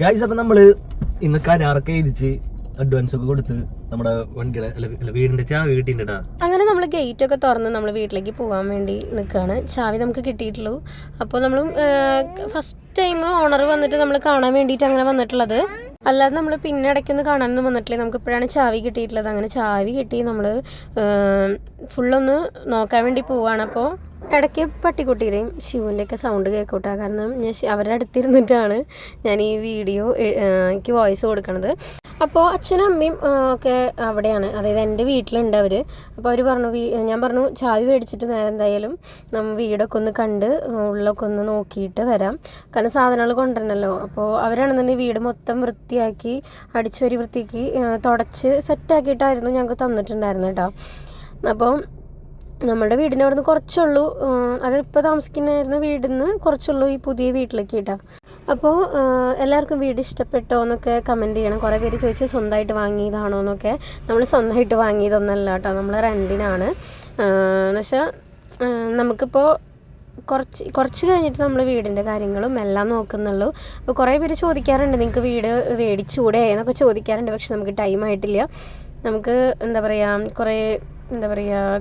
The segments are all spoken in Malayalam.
ഗൈസ്, അപ്പം നമ്മള് ഇന്ന് കരാറൊക്കെ എഴുതിച്ച് അഡ്വാൻസ് ഒക്കെ കൊടുത്ത് നമ്മുടെ വണ്ടിയുടെ വീടിന്റെ ചാവി കിട്ടിയിട്ടാ. അങ്ങനെ നമ്മൾ ഗേറ്റ് ഒക്കെ തുറന്ന് നമ്മൾ വീട്ടിലേക്ക് പോകാൻ വേണ്ടി നിൽക്കുകയാണ്. ചാവി നമുക്ക് കിട്ടിയിട്ടുള്ളൂ. അപ്പോൾ നമ്മൾ ഫസ്റ്റ് ടൈം ഓണർ വന്നിട്ട് നമ്മൾ കാണാൻ വേണ്ടിയിട്ട് അങ്ങനെ വന്നിട്ടുള്ളത്. അല്ലാതെ നമ്മൾ പിന്നെ ഇടയ്ക്കൊന്ന് കാണാനൊന്നും വന്നിട്ടില്ല. നമുക്ക് ഇപ്പോഴാണ് ചാവി കിട്ടിയിട്ടുള്ളത്. അങ്ങനെ ചാവി കിട്ടി നമ്മൾ ഫുള്ളൊന്ന് നോക്കാൻ വേണ്ടി പോവാണ്. അപ്പോൾ ഇടയ്ക്ക് പട്ടിക്കുട്ടിയുടെയും ശിവുൻ്റെയൊക്കെ സൗണ്ട് കേൾക്കോട്ടെ. കാരണം ഞാൻ അവരുടെ അടുത്തിരുന്നിട്ടാണ് ഞാൻ ഈ വീഡിയോ എനിക്ക് വോയിസ് കൊടുക്കണത്. അപ്പോൾ അച്ഛനും അമ്മയും ഒക്കെ അവിടെയാണ്, അതായത് എൻ്റെ വീട്ടിലുണ്ട് അവർ. അപ്പോൾ അവർ പറഞ്ഞു, ഞാൻ പറഞ്ഞു ചാവി മേടിച്ചിട്ട് എന്തായാലും നമ്മൾ വീടൊക്കെ ഒന്ന് കണ്ട് ഉള്ളൊക്കെ ഒന്ന് നോക്കിയിട്ട് വരാം, കാരണം സാധനങ്ങൾ കൊണ്ടുവരണമല്ലോ. അപ്പോൾ അവരാണെന്നുണ്ടെങ്കിൽ വീട് മൊത്തം വൃത്തിയാക്കി അടിച്ചുവരി വൃത്തിയാക്കി തുടച്ച് സെറ്റാക്കിയിട്ടായിരുന്നു ഞങ്ങൾക്ക് തന്നിട്ടുണ്ടായിരുന്നു കേട്ടോ. അപ്പോൾ നമ്മുടെ വീടിൻ്റെ അവിടെ നിന്ന് കുറച്ചുള്ളൂ, അതിപ്പോൾ താമസിക്കുന്നതായിരുന്ന വീടിൽ നിന്ന് കുറച്ചുള്ളൂ ഈ പുതിയ വീട്ടിലേക്ക് കേട്ടോ. അപ്പോൾ എല്ലാവർക്കും വീട് ഇഷ്ടപ്പെട്ടോ എന്നൊക്കെ കമൻറ്റ് ചെയ്യണം. കുറേ പേര് ചോദിച്ചു സ്വന്തമായിട്ട് വാങ്ങിയതാണോ എന്നൊക്കെ. നമ്മൾ സ്വന്തമായിട്ട് വാങ്ങിയതൊന്നല്ല കേട്ടോ, നമ്മൾ റെൻറ്റിനാണ്. എന്നുവെച്ചാൽ നമുക്കിപ്പോൾ കുറച്ച് കഴിഞ്ഞിട്ട് നമ്മൾ വീടിൻ്റെ കാര്യങ്ങളും എല്ലാം നോക്കുന്നുള്ളൂ. അപ്പോൾ കുറേ പേര് ചോദിക്കാറുണ്ട് നിങ്ങൾക്ക് വീട് മേടിച്ചൂടെ എന്നൊക്കെ ചോദിക്കാറുണ്ട്. പക്ഷെ നമുക്ക് ടൈം ആയിട്ടില്ല. നമുക്ക്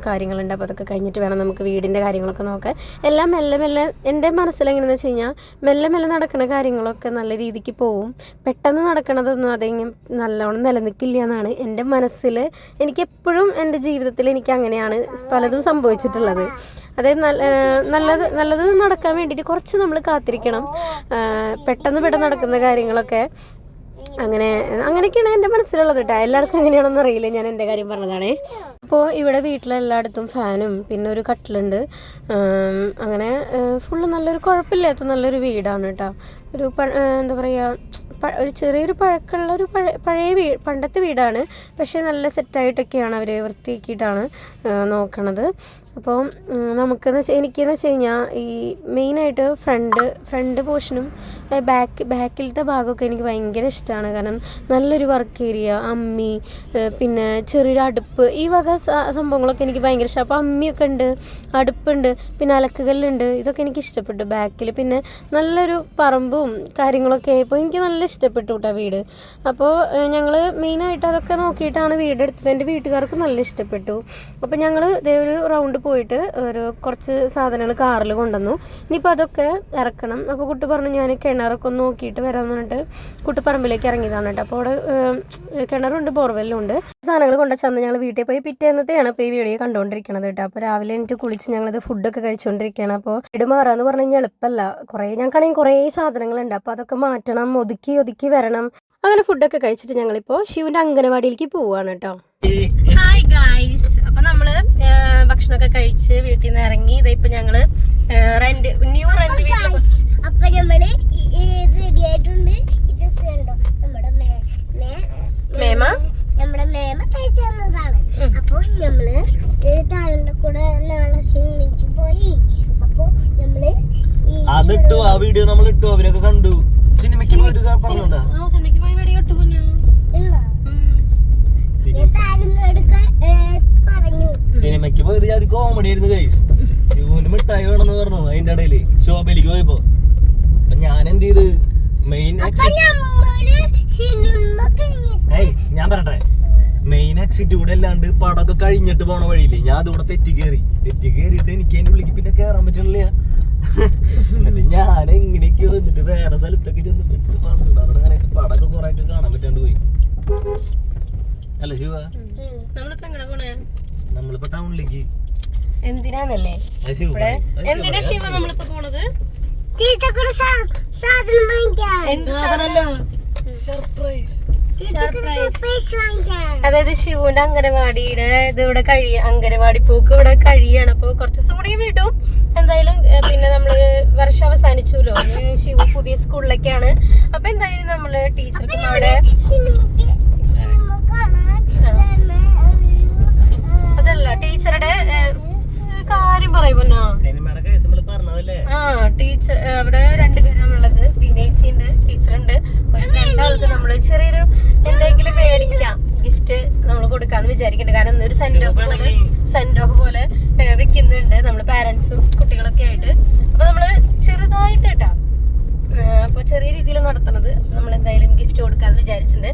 കാര്യങ്ങളുണ്ട്. അപ്പോൾ അതൊക്കെ കഴിഞ്ഞിട്ട് വേണം നമുക്ക് വീടിൻ്റെ കാര്യങ്ങളൊക്കെ നോക്കാൻ. എല്ലാം മെല്ലെ മെല്ലെ എൻ്റെ മനസ്സിലെങ്ങനെയെന്ന് വെച്ച് കഴിഞ്ഞാൽ മെല്ലെ മെല്ലെ നടക്കുന്ന കാര്യങ്ങളൊക്കെ നല്ല രീതിക്ക് പോവും. പെട്ടെന്ന് നടക്കണതൊന്നും അതെങ്ങനെ നല്ലോണം നിലനിൽക്കില്ല എന്നാണ് എൻ്റെ മനസ്സിൽ. എനിക്കെപ്പോഴും എൻ്റെ ജീവിതത്തിൽ എനിക്ക് അങ്ങനെയാണ് പലതും സംഭവിച്ചിട്ടുള്ളത്. അതായത് നല്ലത് നടക്കാൻ വേണ്ടിയിട്ട് കുറച്ച് നമ്മൾ കാത്തിരിക്കണം. പെട്ടെന്ന് നടക്കുന്ന കാര്യങ്ങളൊക്കെ അങ്ങനെയൊക്കെയാണ് എൻ്റെ മനസ്സിലുള്ളത് കേട്ടോ. എല്ലാവർക്കും എങ്ങനെയാണെന്ന് അറിയില്ല, ഞാൻ എൻ്റെ കാര്യം പറഞ്ഞതാണേ. അപ്പോൾ ഇവിടെ വീട്ടിലെല്ലായിടത്തും ഫാനും പിന്നെ ഒരു കട്ടിലുണ്ട്. അങ്ങനെ ഫുള്ള് നല്ലൊരു കുഴപ്പമില്ലാത്ത നല്ലൊരു വീടാണ് കേട്ടോ. ഒരു എന്താ പറയുക, ഒരു ചെറിയൊരു പഴക്കമുള്ള ഒരു പഴയ പണ്ടത്തെ വീടാണ്. പക്ഷേ നല്ല സെറ്റായിട്ടൊക്കെയാണ് അവർ വൃത്തിയാക്കിയിട്ടാണ് നോക്കണത്. അപ്പോൾ എനിക്കെന്ന് വെച്ച് കഴിഞ്ഞാൽ ഈ മെയിനായിട്ട് ഫ്രണ്ട് പോർഷനും ബാക്കിലത്തെ ഭാഗമൊക്കെ എനിക്ക് ഭയങ്കര ഇഷ്ടമാണ്. കാരണം നല്ലൊരു വർക്ക് ഏരിയ, അമ്മി, പിന്നെ ചെറിയൊരു അടുപ്പ്, ഈ വക സംഭവങ്ങളൊക്കെ എനിക്ക് ഭയങ്കര ഇഷ്ടം. അപ്പോൾ അമ്മിയൊക്കെ ഉണ്ട്, അടുപ്പുണ്ട്, പിന്നെ അലക്കുകല്ലുണ്ട്. ഇതൊക്കെ എനിക്ക് ഇഷ്ടപ്പെട്ടു ബാക്കിൽ. പിന്നെ നല്ലൊരു പറമ്പും കാര്യങ്ങളൊക്കെ ആയപ്പോൾ എനിക്ക് നല്ല ഇഷ്ടപ്പെട്ടു കേട്ടോ വീട്. അപ്പോൾ ഞങ്ങൾ മെയിനായിട്ട് അതൊക്കെ നോക്കിയിട്ടാണ് വീടെടുത്തത്. എൻ്റെ വീട്ടുകാർക്ക് നല്ല ഇഷ്ടപ്പെട്ടു. അപ്പോൾ ഞങ്ങൾ ഇതേ ഒരു റൗണ്ട് പോയിട്ട് കുറച്ച് സാധനങ്ങൾ കാറിൽ കൊണ്ടുവന്നു. ഇനിയിപ്പോൾ അതൊക്കെ ഇറക്കണം. അപ്പോൾ കുട്ടി പറഞ്ഞു ഞാൻ കിണറൊക്കെ ഒന്ന് നോക്കിയിട്ട് വരാമെന്ന് പറഞ്ഞിട്ട് കുട്ടിപ്പറമ്പിലേക്ക് ഇറങ്ങിയതാണ് കേട്ടോ. അപ്പോൾ അവിടെ കിണറുണ്ട്, ബോർവെല്ലും ഉണ്ട്. സാധനങ്ങൾ കൊണ്ടുവന്ന് ഞങ്ങൾ വീട്ടിൽ പോയി പിറ്റേന്നത്തെയാണ് ഇപ്പോൾ ഈ വീഡിയോ കണ്ടുകൊണ്ടിരിക്കുന്നത് കേട്ടോ. അപ്പോൾ രാവിലെ എനിക്ക് കുളിച്ച് ഞങ്ങളത് ഫുഡൊക്കെ കഴിച്ചുകൊണ്ടിരിക്കുകയാണ്. അപ്പോൾ വീട് മാറാന്ന് പറഞ്ഞു കഴിഞ്ഞാൽ എളുപ്പമല്ല. ഞങ്ങൾക്കാണെങ്കിൽ കുറേ സാധനങ്ങളുണ്ട്. അപ്പോൾ അതൊക്കെ മാറ്റണം, ഒതുക്കി വരണം. അങ്ങനെ ഫുഡൊക്കെ കഴിച്ചിട്ട് ഞങ്ങളിപ്പോൾ ശിവൻ്റെ അംഗനവാടിയിലേക്ക് പോവുകയാണ് കേട്ടോ. ഹായ് ഗൈസ്, അപ്പോൾ നമ്മൾ ഭക്ഷണമൊക്കെ കഴിച്ച് വീട്ടിൽ നിന്ന് ഇറങ്ങി. ഇതിപ്പോൾ ഞങ്ങൾ ന്യൂ റെന്റ് വീട്ടിൽ. അപ്പോൾ നമ്മൾ റെഡി ആയിട്ടുണ്ട്. ഇത് കണ്ടോ, നമ്മുടെ മേമ തയ്ച്ചു തന്നതാണ്. അപ്പോൾ നമ്മള് താരന്റെ കൂടെ നാളെ സിനിമയ്ക്ക് പോയി. അപ്പോൾ നമ്മള് അതിട്ടു, ആ വീഡിയോ നമ്മൾ ഇട്ടു, അവരൊക്കെ കണ്ടു. സിനിമയ്ക്ക് പോയിട്ട് പറഞ്ഞോണ്ടാ സിനിമയ്ക്ക് പോയി വീഡിയോ ഇട്ടു. പിന്നെ സിനിമയ്ക്ക് പോയത് അത് കോമഡി ആയിരുന്നു ഗൈസ്. ശിവന് മിഠായി വേണമെന്ന് പറഞ്ഞു അതിന്റെ ഇടയില് ശോഭയിലേക്ക് പോയപ്പോ. അപ്പൊ ഞാൻ എന്ത് ചെയ്ത് ഞാൻ പറയട്ടെ, മെയിൻ എക്സിറ്റ് കൂടെ അല്ലാണ്ട് പടമൊക്കെ കഴിഞ്ഞിട്ട് പോണ വഴിയില്ലേ, ഞാൻ അതുകൂടെ തെറ്റി കയറിയിട്ട് എനിക്ക് അതിന്റെ ഉള്ളിലേക്ക് പിന്നെ കയറാൻ പറ്റണില്ല. എന്നിട്ട് ഞാൻ എങ്ങനെയൊക്കെ വന്നിട്ട് വേറെ സ്ഥലത്തൊക്കെ ചെന്ന് പെട്ട് പറഞ്ഞു. അവിടെ അങ്ങനെ പടമൊക്കെ കുറെ ഒക്കെ കാണാൻ പറ്റാണ്ട് പോയി. അല്ല ശിവ, നമ്മളിപ്പോ ടൗണിലേക്ക് എന്തിനാന്നല്ലേ? എന്തിനാ ശിവ നമ്മളിപ്പോ പോണത്? അതായത് ശിവുന്റെ അംഗനവാടിയുടെ ഇതിവിടെ അംഗനവാടി പോക്ക് ഇവിടെ കഴിയാണ്. അപ്പൊ കുറച്ച് ദിവസം കൂടി വിടും എന്തായാലും. പിന്നെ നമ്മള് വർഷം അവസാനിച്ചല്ലോ, ശിവു പുതിയ സ്കൂളിലേക്കാണ്. അപ്പൊ എന്തായാലും നമ്മള് ടീച്ചർക്കും അവിടെ അതല്ല ടീച്ചറുടെ കാര്യം പറയുമോ. ടീച്ചർ അവിടെ രണ്ടുപേരാണുള്ളത്. വിനേച്ചിണ്ട്, ടീച്ചറുണ്ട്. രണ്ടാൾക്ക് നമ്മള് ചെറിയൊരു എന്തെങ്കിലും മേടിക്കാം, ഗിഫ്റ്റ് നമ്മൾ കൊടുക്കാന്ന് വിചാരിക്കുന്നുണ്ട്. കാരണം ഒരു സെൻഡ് ഓഫ് പോലെ വെക്കുന്നുണ്ട് നമ്മള് പാരന്റ്സും കുട്ടികളൊക്കെ ആയിട്ട്. അപ്പൊ നമ്മള് ചെറുതായിട്ട് കേട്ടാ അപ്പോൾ ചെറിയ രീതിയിൽ നടത്തണത്. നമ്മൾ എന്തായാലും ഗിഫ്റ്റ് കൊടുക്കാന്ന് വിചാരിച്ചിട്ടുണ്ട്.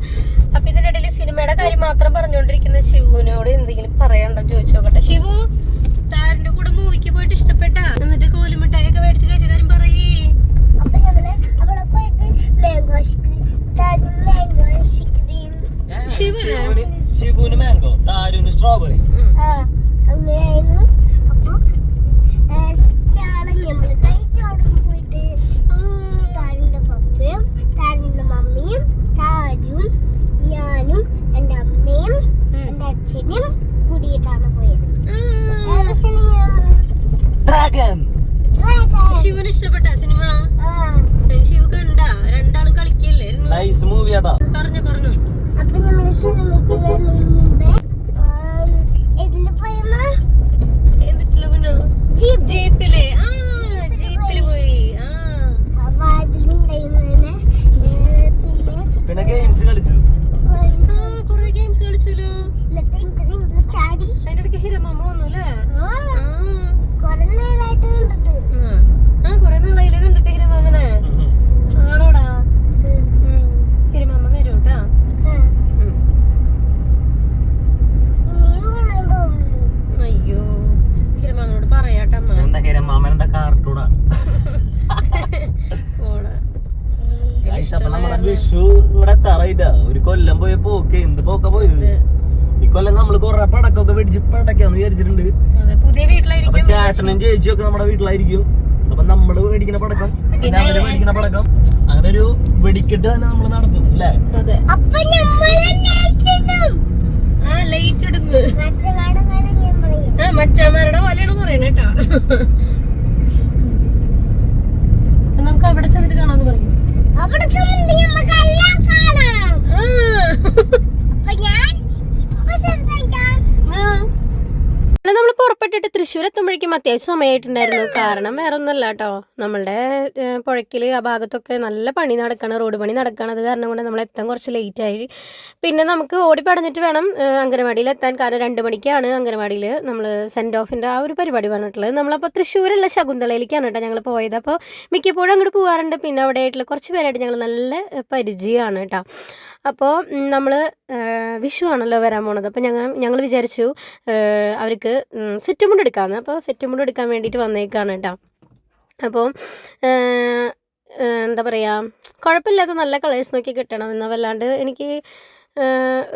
അപ്പൊ ഇതിന്റെ ഇടയിൽ സിനിമയുടെ കാര്യം മാത്രം പറഞ്ഞുകൊണ്ടിരിക്കുന്ന ശിവുവിനോട് എന്തെങ്കിലും പറയാനുണ്ടോ ചോദിച്ചു നോക്കട്ടെ. ശിവു, താരന്റെ കൂടെ മൂവിക്ക് പോയിട്ട് ഇഷ്ടപ്പെട്ട, എന്നിട്ട് കോലുമിഠായി ഒക്കെ മേടിച്ച് കഴിച്ച കാര്യം പറയേ. അപ്പൊ നമ്മള് അവിടെ പോയിട്ട് ശിവുന് മാംഗോ, താരുന് സ്ട്രോബെറി. അങ്ങനെയായിരുന്നു. അപ്പൊ നമ്മള് കഴിച്ചോടെ പോയിട്ട് താരിന്റെ പപ്പയും താരിന്റെ മമ്മിയും താരും ഞാനും എന്റെ അമ്മയും എന്റെ അച്ഛനും കൂടിയിട്ടാണ് പോയത്. ഡ്രാഗൺ. ശിവന് ഇഷ്ടപ്പെട്ട സിനിമ? ശിവ കണ്ട? രണ്ടാളും കളിക്കല്ലേ? നൈസ് മൂവിയാടാ. പറഞ്ഞു. അപ്പൊ നമ്മള് സിനിമയ്ക്ക് വരുന്നതിന് മുമ്പേ ഇതില് പോയമ്മ എന്നിട്ടില്ല പിന്നെ ജീപ്പില് പോയി. പിന്നെ ഗെയിംസ് കളിച്ചു. കൊറേ ഗെയിംസ് കളിച്ചല്ലോ. ചാടി അതിന്റെ ഇടയ്ക്ക് ഹിരമാമ വന്നു അല്ലേ? കൊറേ നേരമായിട്ട് കണ്ടിട്ട്. കൊറേ നാളായില്ലേ കണ്ടിട്ട് ഹിരമാമനെ? ആണോടാ? ഹിരമാമ വരും കേട്ടാ. അയ്യോ, ഹിരമാമനോട് പറയാട്ടമ്മ. എന്താ ഹിരമാമൻ എന്താ കാർട്ടൂണാ? നമ്മുടെ വിഷു ഇവിടെ എത്താറായിട്ടാ. ഒരു കൊല്ലം പോയ പോക്ക് എന്ത് പോക്കാ പോയത്. ഈ കൊല്ലം നമ്മള് കൊറേ പടക്കൊക്കെ വെടിച്ച് പടക്കാന്ന് വിചാരിച്ചിട്ടുണ്ട്. പുതിയ വീട്ടിലായിരിക്കും. അപ്പൊ ചേട്ടനും ചേച്ചിയും ഒക്കെ നമ്മുടെ വീട്ടിലായിരിക്കും. അപ്പൊ നമ്മള് മേടിക്കുന്ന പടക്കം പിന്നെ അവര് മേടിക്കുന്ന പടക്കം, അങ്ങനെ ഒരു വെടിക്കെട്ട് തന്നെ നമ്മള് നടത്തും അല്ലേ? മച്ചാമാരുടെ പോലെയാണ് പറയണ കേട്ടാ. നമുക്ക് അവിടെ ചെന്നിട്ട് കാണാന്ന് പറയും. നമ്മൾ പുറപ്പെട്ടിട്ട് തൃശ്ശൂർ എത്തുമ്പോഴേക്കും അത്യാവശ്യം സമയമായിട്ടുണ്ടായിരുന്നു. കാരണം വേറെ ഒന്നല്ല കേട്ടോ, നമ്മളുടെ പുഴയ്ക്കൽ ആ ഭാഗത്തൊക്കെ നല്ല പണി നടക്കണം, റോഡ് പണി നടക്കണം. അത് കാരണം കൊണ്ട് നമ്മൾ എത്താൻ കുറച്ച് ലേറ്റായി. പിന്നെ നമുക്ക് ഓടി പടഞ്ഞിട്ട് വേണം അംഗനവാടിയിൽ എത്താൻ. കാരണം 2 മണിക്കാണ് അംഗനവാടിയിൽ നമ്മൾ സെൻഡ് ഓഫിൻ്റെ ആ ഒരു പരിപാടി പറഞ്ഞിട്ടുള്ളത്. നമ്മളപ്പോൾ തൃശ്ശൂരുള്ള ശകുന്തളയിലേക്കാണ് കേട്ടോ ഞങ്ങൾ പോയത്. അപ്പോൾ മിക്കപ്പോഴും അങ്ങോട്ട് പോകാറുണ്ട്. പിന്നെ അവിടെ ആയിട്ടുള്ള കുറച്ച് പേരായിട്ട് ഞങ്ങൾ നല്ല പരിചയമാണ് കേട്ടോ. അപ്പോൾ നമ്മൾ വിഷു ആണല്ലോ വരാൻ പോണത്. അപ്പോൾ ഞങ്ങൾ വിചാരിച്ചു അവർക്ക് സെറ്റ് മുണ്ട് എടുക്കാമെന്ന്. അപ്പോൾ സെറ്റ് മുണ്ട് എടുക്കാൻ വേണ്ടിയിട്ട് വന്നേക്കാണ് കേട്ടോ. അപ്പോൾ എന്താ പറയുക, കുഴപ്പമില്ലാത്ത നല്ല കളേഴ്സ് നോക്കി കിട്ടണം എന്നാൽ വല്ലാണ്ട് എനിക്ക്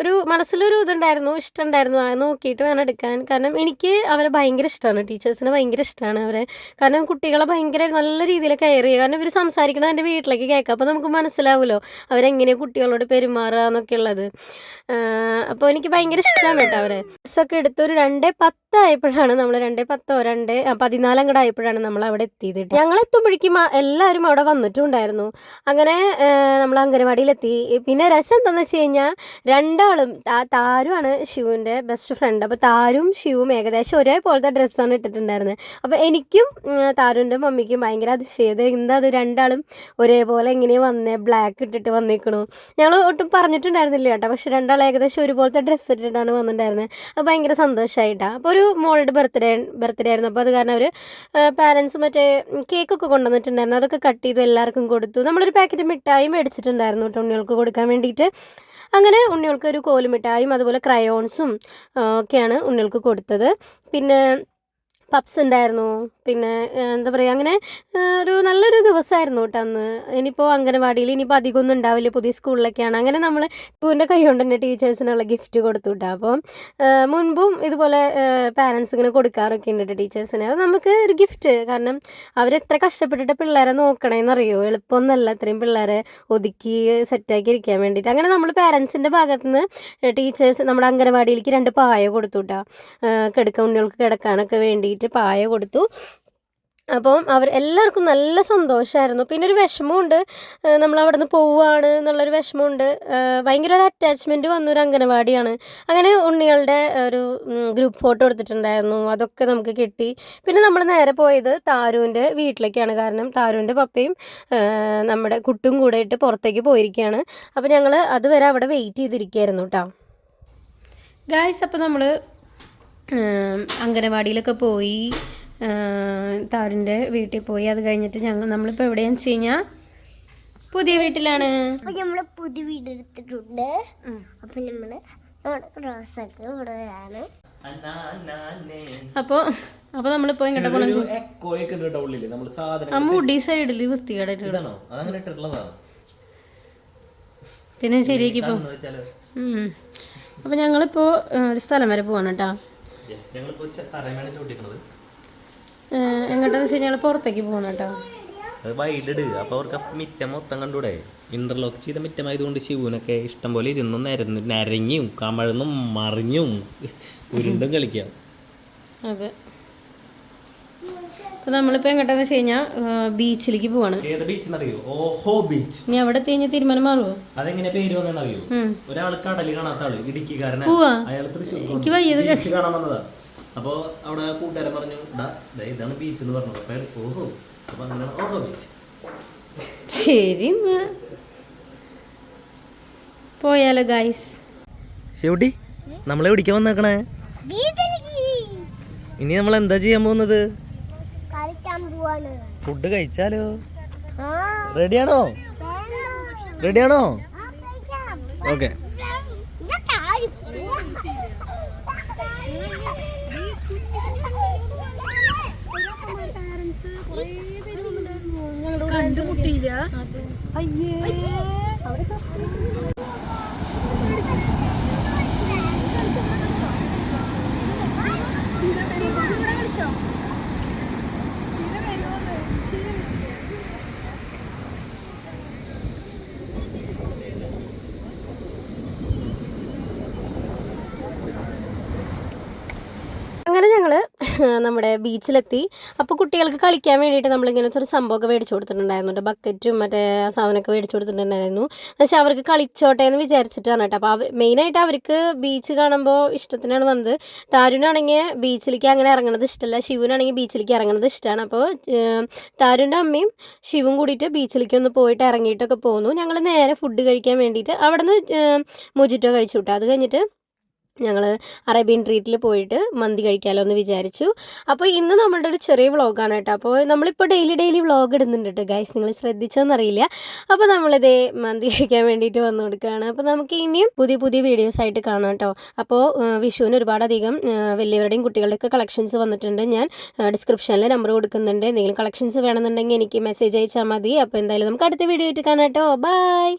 ഒരു മനസ്സിലൊരു ഇതുണ്ടായിരുന്നു, ഇഷ്ടമുണ്ടായിരുന്നു. അത് നോക്കിയിട്ട് വേണം എടുക്കാൻ. കാരണം എനിക്ക് അവരെ ഭയങ്കര ഇഷ്ടമാണ്, ടീച്ചേഴ്സിനെ ഭയങ്കര ഇഷ്ടമാണ് അവരെ. കാരണം കുട്ടികളെ ഭയങ്കര നല്ല രീതിയിൽ കെയർ ചെയ്യുക. കാരണം ഇവർ സംസാരിക്കണത് എൻ്റെ വീട്ടിലേക്ക് കേൾക്കാം. അപ്പോൾ നമുക്ക് മനസ്സിലാവുമല്ലോ അവരെങ്ങനെയാണ് കുട്ടികളോട് പെരുമാറുക എന്നൊക്കെ ഉള്ളത്. അപ്പോൾ എനിക്ക് ഭയങ്കര ഇഷ്ടമാണ് കേട്ടോ അവരെ. ഡ്രസ്സൊക്കെ എടുത്ത് ഒരു 2:10 ആയപ്പോഴാണ് നമ്മൾ 2:14 അങ്ങോട്ട് ആയപ്പോഴാണ് നമ്മൾ അവിടെ എത്തിയത്. ഞങ്ങൾ എത്തുമ്പോഴേക്കും എല്ലാവരും അവിടെ വന്നിട്ടുണ്ടായിരുന്നു. അങ്ങനെ നമ്മൾ അംഗനവാടിയിലെത്തി. പിന്നെ രസം എന്താണെന്ന് വെച്ച് കഴിഞ്ഞാൽ രണ്ടാളും താരുമാണ് ശിവുവിൻ്റെ ബെസ്റ്റ് ഫ്രണ്ട്. അപ്പോൾ താരും ശിവും ഏകദേശം ഒരേപോലത്തെ ഡ്രസ്സാണ് ഇട്ടിട്ടുണ്ടായിരുന്നത്. അപ്പോൾ എനിക്കും താരുവിൻ്റെ മമ്മിക്കും ഭയങ്കര അതിശയത്, എന്താ അത് രണ്ടാളും ഒരേപോലെ എങ്ങനെയാണ് വന്നേ, ബ്ലാക്ക് ഇട്ടിട്ട് വന്നിരിക്കണു. ഞങ്ങൾ ഒട്ടും പറഞ്ഞിട്ടുണ്ടായിരുന്നില്ല കേട്ടോ. പക്ഷെ രണ്ടാൾ ഏകദേശം ഒരുപോലത്തെ ഡ്രസ്സ് ഇട്ടിട്ടാണ് വന്നിട്ടുണ്ടായിരുന്നത്. അത് ഭയങ്കര സന്തോഷമായിട്ടാണ്. അപ്പോൾ ഒരു മോളുടെ ബർത്ത്ഡേ ആയിരുന്നു. അപ്പോൾ അത് കാരണം അവർ പാരൻസ് മറ്റേ കേക്കൊക്കെ കൊണ്ടുവന്നിട്ടുണ്ടായിരുന്നു. അതൊക്കെ കട്ട് ചെയ്തു എല്ലാവർക്കും കൊടുത്തു. നമ്മളൊരു പാക്കറ്റ് മിഠായി മേടിച്ചിട്ടുണ്ടായിരുന്നു കേട്ടോ ഉണ്ണികൾക്ക് കൊടുക്കാൻ വേണ്ടിയിട്ട്. അങ്ങനെ ഉണ്ണികൾക്ക് ഒരു കോലുമിഠായും അതുപോലെ ക്രയോൺസും ഒക്കെയാണ് ഉണ്ണികൾക്ക് കൊടുത്തത്. പിന്നെ പപ്സ് ഉണ്ടായിരുന്നു. പിന്നെ എന്താ പറയുക, അങ്ങനെ ഒരു നല്ലൊരു ദിവസമായിരുന്നു കേട്ടോ അന്ന്. ഇനിയിപ്പോൾ അംഗനവാടിയിൽ ഇനിയിപ്പോൾ അധികമൊന്നും ഉണ്ടാവില്ല, പുതിയ സ്കൂളിലൊക്കെയാണ്. അങ്ങനെ നമ്മൾ ടൂവിൻ്റെ കൈ കൊണ്ട് തന്നെ ടീച്ചേഴ്സിനുള്ള ഗിഫ്റ്റ് കൊടുത്തു കേട്ടോ. അപ്പോൾ മുൻപും ഇതുപോലെ പാരൻസ് ഇങ്ങനെ കൊടുക്കാറൊക്കെ ഉണ്ട് ടീച്ചേഴ്സിന്. അപ്പോൾ നമുക്ക് ഒരു ഗിഫ്റ്റ്, കാരണം അവരെത്ര കഷ്ടപ്പെട്ടിട്ട് പിള്ളേരെ നോക്കണേന്നറിയോ, എളുപ്പമൊന്നുമല്ല ഇത്രയും പിള്ളേരെ ഒതുക്കി സെറ്റാക്കി ഇരിക്കാൻ വേണ്ടിയിട്ട്. അങ്ങനെ നമ്മൾ പാരൻസിൻ്റെ ഭാഗത്തു നിന്ന് ടീച്ചേഴ്സ് നമ്മുടെ അംഗനവാടിയിലേക്ക് 2 പായ കൊടുത്തു കേട്ടോ, ഉണ്ണികൾക്ക് കിടക്കാനൊക്കെ വേണ്ടിയിട്ട് പായ കൊടുത്തു. അപ്പം എല്ലാവർക്കും നല്ല സന്തോഷമായിരുന്നു. പിന്നെ ഒരു വിഷമമുണ്ട്, നമ്മളവിടെ നിന്ന് പോവുകയാണ് എന്നുള്ളൊരു വിഷമമുണ്ട്. ഭയങ്കര ഒരു അറ്റാച്ച്മെൻറ്റ് വന്നൊരു അംഗനവാടിയാണ്. അങ്ങനെ ഉണ്ണികളുടെ ഒരു ഗ്രൂപ്പ് ഫോട്ടോ എടുത്തിട്ടുണ്ടായിരുന്നു, അതൊക്കെ നമുക്ക് കിട്ടി. പിന്നെ നമ്മൾ നേരെ പോയത് താരുവിൻ്റെ വീട്ടിലേക്കാണ്. കാരണം താരുവിൻ്റെ പപ്പയും നമ്മുടെ കുട്ടും കൂടെ ഇട്ട് പുറത്തേക്ക് പോയിരിക്കുകയാണ്. അപ്പോൾ ഞങ്ങൾ അതുവരെ അവിടെ വെയിറ്റ് ചെയ്തിരിക്കുകയായിരുന്നു കേട്ടോ ഗായ്സ്. അപ്പോൾ നമ്മൾ അംഗനവാടിയിലൊക്കെ പോയി, താരിൻ്റെ വീട്ടിൽ പോയി. അത് കഴിഞ്ഞിട്ട് നമ്മളിപ്പോൾ എവിടെയാണെന്ന് വെച്ച് കഴിഞ്ഞാൽ പുതിയ വീട്ടിലാണ്. അപ്പൊ നമ്മള് പുതിയ വീട് എടുത്തിട്ടുണ്ട്. അപ്പൊ നമ്മള് റോസൊക്കെ ഇവിടെയാണ്. അപ്പൊ നമ്മളിപ്പോ ഇങ്ങോട്ട് പോകണം. മുടി സൈഡില് വൃത്തികേടായിട്ട് പിന്നെ ശരിയാക്കിപ്പോ. അപ്പൊ ഞങ്ങളിപ്പോ ഒരു സ്ഥലം വരെ പോവാണ് കേട്ടാ. എങ്ങോട്ടാന്ന് വെച്ച് കഴിഞ്ഞാൽ പുറത്തേക്ക് പോകണം കേട്ടോ. വൈഡിട് അപ്പൊ അവർക്ക് മിറ്റം മൊത്തം കണ്ടൂടെ. ഇന്റർലോക്ക് ചെയ്ത മിറ്റമായതുകൊണ്ട് ശിവനൊക്കെ ഇഷ്ടം പോലെ ഇരുന്നും നരഞ്ഞും കമഴ്ന്നും മറിഞ്ഞും ഉരുണ്ടും കളിക്കാം. അതെ. അപ്പൊ നമ്മളിപ്പോ എങ്ങോട്ടാന്ന് വെച്ച് കഴിഞ്ഞാൽ ബീച്ചിലേക്ക് പോവാണ്. ഏത് ബീച്ച് അറിയോ? ഓഹോ ബീച്ച്. ഇനി അവിടെ കഴിഞ്ഞ തീരുമാനം മാറുമോ? അതെങ്ങനെ പേര് വന്നറിയോ? ഒരാള് കടലിൽ കാണാത്ത ആള് ഇടുക്കിക്കാരനാ. അയാൾ തൃശ്ശൂർ ബീച്ച് കാണാൻ വന്നതാ. അപ്പൊ അവിടെ കൂട്ടുകാരൻ പറഞ്ഞു ഇതാണ് ബീച്ച് എന്ന് പറഞ്ഞത്. അപ്പൊ ഓഹോ, അപ്പൊ അങ്ങനെയാണ് ഓഹോ ബീച്ച്. ശരി പോയാലോ ഗൈസ്. ശിവട്ടി നമ്മളെ എവിടേക്കാ വന്നേക്കണേ? ഇനി നമ്മൾ എന്താ ചെയ്യാൻ പോകുന്നത്? ഫുഡ് കഴിച്ചാലോ? റെഡിയാണോ? ഓക്കെ. കണ്ടുമുട്ടിയില്ല. അങ്ങനെ ഞങ്ങൾ നമ്മുടെ ബീച്ചിലെത്തി. അപ്പോൾ കുട്ടികൾക്ക് കളിക്കാൻ വേണ്ടിയിട്ട് നമ്മളിങ്ങനത്തെ ഒരു സംഭവമൊക്കെ മേടിച്ചു കൊടുത്തിട്ടുണ്ടായിരുന്നു. ബക്കറ്റും മറ്റേ സാധനമൊക്കെ മേടിച്ചു കൊടുത്തിട്ടുണ്ടായിരുന്നു. എന്നുവെച്ചാൽ അവർക്ക് കളിച്ചോട്ടെ എന്ന് വിചാരിച്ചിട്ടാണ് കേട്ടോ. അപ്പോൾ മെയിനായിട്ട് അവർക്ക് ബീച്ച് കാണുമ്പോൾ ഇഷ്ടത്തിനാണ് വന്നത്. താരുനാണെങ്കിൽ ബീച്ചിലേക്ക് അങ്ങനെ ഇറങ്ങുന്നത് ഇഷ്ടമല്ല, ശിവനാണെങ്കിൽ ബീച്ചിലേക്ക് ഇറങ്ങുന്നത് ഇഷ്ടമാണ്. അപ്പോൾ താരുൻ്റെ അമ്മയും ശിവും കൂടിയിട്ട് ബീച്ചിലേക്ക് ഒന്ന് പോയിട്ട് ഇറങ്ങിയിട്ടൊക്കെ പോന്നു. ഞങ്ങൾ നേരെ ഫുഡ് കഴിക്കാൻ വേണ്ടിയിട്ട് അവിടെ നിന്ന് മൊജിറ്റോ കഴിച്ചു വിട്ടു. അത് കഴിഞ്ഞിട്ട് ഞങ്ങൾ അറേബ്യൻ ട്രീറ്റിൽ പോയിട്ട് മന്തി കഴിക്കാമല്ലോ എന്ന് വിചാരിച്ചു. അപ്പോൾ ഇന്ന് നമ്മളുടെ ഒരു ചെറിയ വ്ളോഗാണ് കേട്ടോ. അപ്പോൾ നമ്മളിപ്പോൾ ഡെയിലി വ്ളോഗ് ഇടുന്നുണ്ട് കേട്ടോ ഗൈസ്, നിങ്ങൾ ശ്രദ്ധിച്ചോന്നറിയില്ല. അപ്പോൾ നമ്മളിതേ മന്തി കഴിക്കാൻ വേണ്ടിയിട്ട് വന്നു കൊടുക്കുകയാണ്. അപ്പോൾ നമുക്ക് ഇനിയും പുതിയ വീഡിയോസ് ആയിട്ട് കാണാം കേട്ടോ. അപ്പോൾ വിഷുവിന് ഒരുപാടധികം വലിയവരുടെയും കുട്ടികളുടെയൊക്കെ കളക്ഷൻസ് വന്നിട്ടുണ്ട്. ഞാൻ ഡിസ്ക്രിപ്ഷനിൽ നമ്പർ കൊടുക്കുന്നുണ്ട്. എന്തെങ്കിലും കളക്ഷൻസ് വേണമെന്നുണ്ടെങ്കിൽ എനിക്ക് മെസ്സേജ് അയച്ചാൽ മതി. അപ്പോൾ എന്തായാലും നമുക്ക് അടുത്ത വീഡിയോ ആയിട്ട് കാണാം കേട്ടോ. ബൈ.